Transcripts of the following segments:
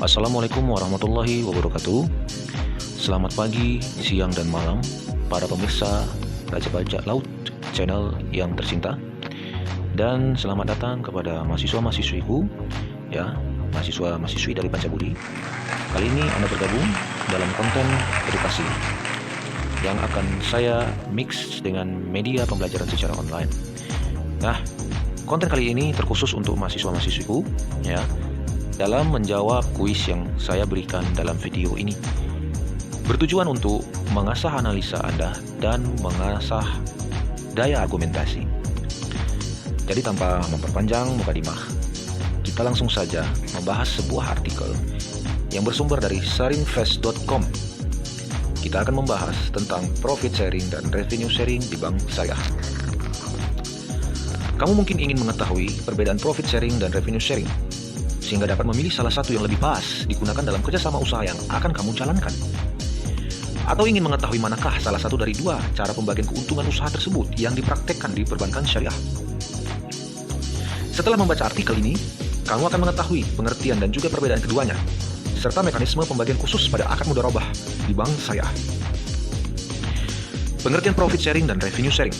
Assalamualaikum warahmatullahi wabarakatuh. Selamat pagi, siang, dan malam para pemirsa Raja Bajak Laut channel yang tercinta. Dan selamat datang kepada mahasiswa-mahasiswiku, ya, mahasiswa-mahasiswi dari Pancabudi. Kali ini Anda bergabung dalam konten edukasi yang akan saya mix dengan media pembelajaran secara online. Nah, konten kali ini terkhusus untuk mahasiswa-mahasiswiku, ya, dalam menjawab kuis yang saya berikan dalam video ini. Bertujuan untuk mengasah analisa Anda dan mengasah daya argumentasi. Jadi tanpa memperpanjang mukadimah, kita langsung saja membahas sebuah artikel yang bersumber dari sharingfest.com. Kita akan membahas tentang profit sharing dan revenue sharing di bank syariah. Kamu mungkin ingin mengetahui perbedaan profit sharing dan revenue sharing, sehingga dapat memilih salah satu yang lebih pas digunakan dalam kerjasama usaha yang akan kamu jalankan. Atau ingin mengetahui manakah salah satu dari dua cara pembagian keuntungan usaha tersebut yang dipraktekkan di perbankan syariah. Setelah membaca artikel ini, kamu akan mengetahui pengertian dan juga perbedaan keduanya, serta mekanisme pembagian khusus pada akad mudharabah di bank syariah. Pengertian profit sharing dan revenue sharing.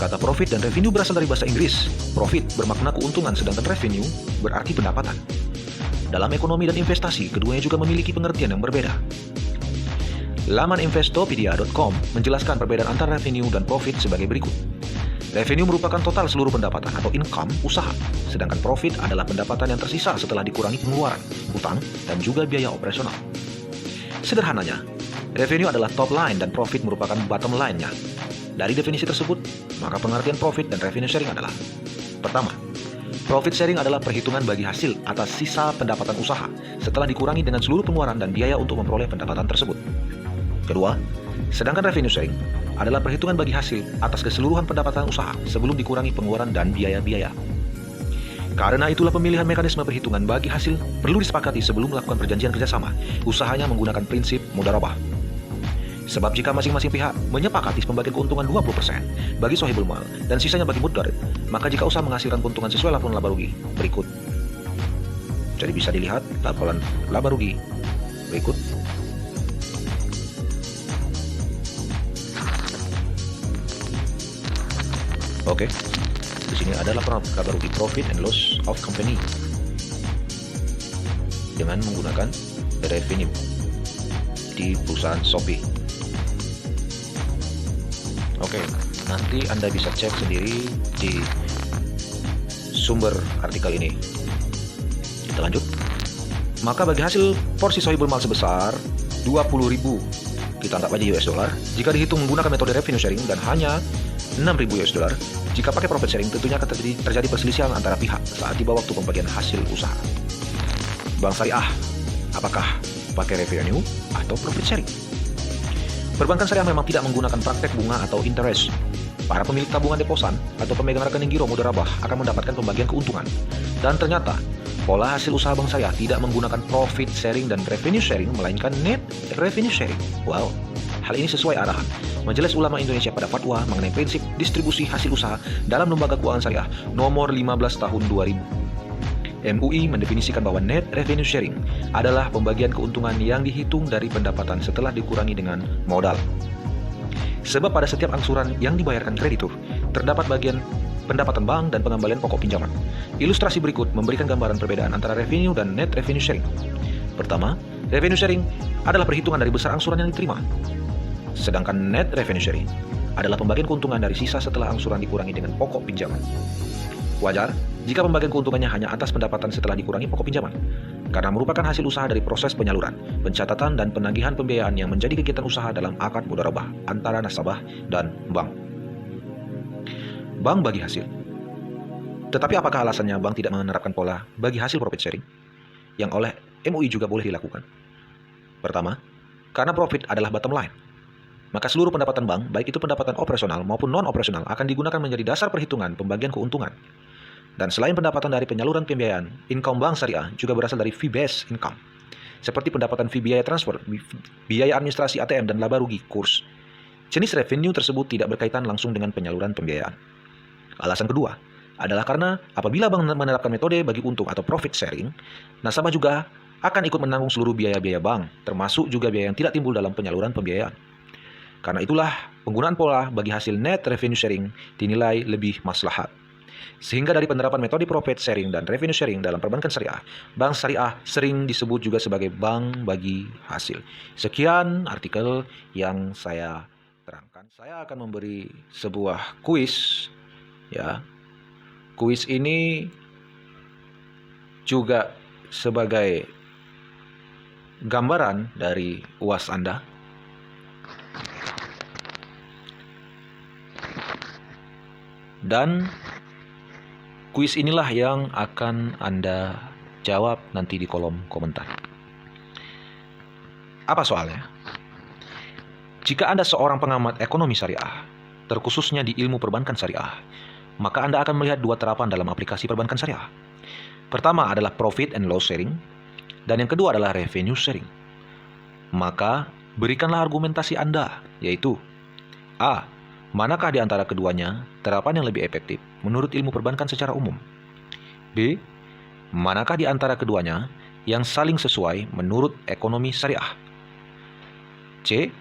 Kata profit dan revenue berasal dari bahasa Inggris. Profit bermakna keuntungan, sedangkan revenue berarti pendapatan. Dalam ekonomi dan investasi, keduanya juga memiliki pengertian yang berbeda. Laman investopedia.com menjelaskan perbedaan antara revenue dan profit sebagai berikut. Revenue merupakan total seluruh pendapatan atau income usaha, sedangkan profit adalah pendapatan yang tersisa setelah dikurangi pengeluaran, hutang, dan juga biaya operasional. Sederhananya, revenue adalah top line dan profit merupakan bottom line-nya. Dari definisi tersebut, maka pengertian profit dan revenue sharing adalah: pertama, profit sharing adalah perhitungan bagi hasil atas sisa pendapatan usaha setelah dikurangi dengan seluruh pengeluaran dan biaya untuk memperoleh pendapatan tersebut. Kedua, sedangkan revenue sharing adalah perhitungan bagi hasil atas keseluruhan pendapatan usaha sebelum dikurangi pengeluaran dan biaya-biaya. Karena itulah pemilihan mekanisme perhitungan bagi hasil perlu disepakati sebelum melakukan perjanjian kerjasama, usahanya menggunakan prinsip mudharabah. Sebab jika masing-masing pihak menyepakati pembagian keuntungan 20% bagi sohibul mal dan sisanya bagi mudharib, maka jika usaha menghasilkan keuntungan sesuai laporan laba rugi berikut. Jadi bisa dilihat laporan laba rugi berikut. Oke, di sini ada laporan laba rugi profit and loss of company dengan menggunakan revenue di perusahaan Shopee. Oke, nanti Anda bisa cek sendiri di sumber artikel ini. Kita lanjut. Maka bagi hasil porsi sohibul mal sebesar 20.000, kita anggap aja US dollar, jika dihitung menggunakan metode revenue sharing, dan hanya 6.000 US dollar jika pakai profit sharing, tentunya akan terjadi perselisihan antara pihak saat tiba waktu pembagian hasil usaha. Bank syariah, apakah pakai revenue atau profit sharing? Perbankan syariah memang tidak menggunakan praktek bunga atau interest. Para pemilik tabungan deposan atau pemegang rekening giro mudharabah akan mendapatkan pembagian keuntungan. Dan ternyata, pola hasil usaha bank syariah tidak menggunakan profit sharing dan revenue sharing, melainkan net revenue sharing. Wow, hal ini sesuai arahan Majelis Ulama Indonesia pada fatwa mengenai prinsip distribusi hasil usaha dalam lembaga keuangan syariah nomor 15 tahun 2000. MUI mendefinisikan bahwa net revenue sharing adalah pembagian keuntungan yang dihitung dari pendapatan setelah dikurangi dengan modal. Sebab pada setiap angsuran yang dibayarkan kreditur, terdapat bagian pendapatan bank dan pengembalian pokok pinjaman. Ilustrasi berikut memberikan gambaran perbedaan antara revenue dan net revenue sharing. Pertama, revenue sharing adalah perhitungan dari besar angsuran yang diterima. Sedangkan net revenue sharing adalah pembagian keuntungan dari sisa setelah angsuran dikurangi dengan pokok pinjaman. Wajar jika pembagian keuntungannya hanya atas pendapatan setelah dikurangi pokok pinjaman, karena merupakan hasil usaha dari proses penyaluran, pencatatan, dan penagihan pembiayaan yang menjadi kegiatan usaha dalam akad mudharabah antara nasabah dan bank. Bank bagi hasil. Tetapi apakah alasannya bank tidak menerapkan pola bagi hasil profit sharing yang oleh MUI juga boleh dilakukan? Pertama, karena profit adalah bottom line, maka seluruh pendapatan bank, baik itu pendapatan operasional maupun non-operasional, akan digunakan menjadi dasar perhitungan pembagian keuntungan. Dan selain pendapatan dari penyaluran pembiayaan, income bank syariah juga berasal dari fee-based income, seperti pendapatan fee biaya transfer, biaya administrasi ATM, dan laba rugi kurs. Jenis revenue tersebut tidak berkaitan langsung dengan penyaluran pembiayaan. Alasan kedua adalah karena apabila bank menerapkan metode bagi untung atau profit sharing, nasabah juga akan ikut menanggung seluruh biaya-biaya bank, termasuk juga biaya yang tidak timbul dalam penyaluran pembiayaan. Karena itulah, penggunaan pola bagi hasil net revenue sharing dinilai lebih maslahat. Sehingga dari penerapan metode profit sharing dan revenue sharing dalam perbankan syariah, bank syariah sering disebut juga sebagai bank bagi hasil. Sekian artikel yang saya terangkan. Saya akan memberi sebuah kuis, ya. Kuis ini juga sebagai gambaran dari UAS Anda. Dan kuis inilah yang akan Anda jawab nanti di kolom komentar. Apa soalnya? Jika Anda seorang pengamat ekonomi syariah, terkhususnya di ilmu perbankan syariah, maka Anda akan melihat dua terapan dalam aplikasi perbankan syariah. Pertama adalah profit and loss sharing, dan yang kedua adalah revenue sharing. Maka berikanlah argumentasi Anda, yaitu A. Manakah di antara keduanya terapan yang lebih efektif menurut ilmu perbankan secara umum? B. Manakah di antara keduanya yang saling sesuai menurut ekonomi syariah? C.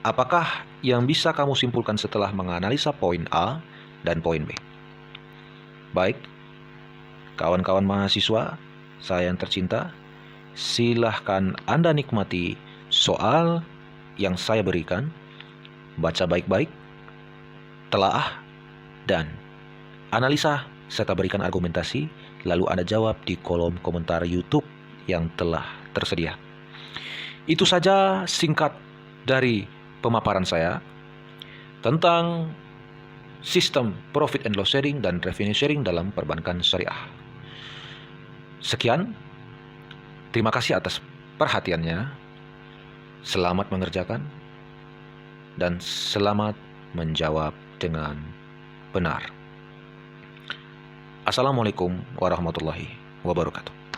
Apakah yang bisa kamu simpulkan setelah menganalisa poin A dan poin B? Baik, kawan-kawan mahasiswa saya yang tercinta, silahkan Anda nikmati soal yang saya berikan, baca baik-baik, telaah, dan analisa serta berikan argumentasi, lalu Anda jawab di kolom komentar YouTube yang telah tersedia. Itu saja singkat dari pemaparan saya tentang sistem profit and loss sharing dan revenue sharing dalam perbankan syariah. Sekian, terima kasih atas perhatiannya. Selamat mengerjakan dan selamat menjawab dengan benar. Assalamualaikum warahmatullahi wabarakatuh.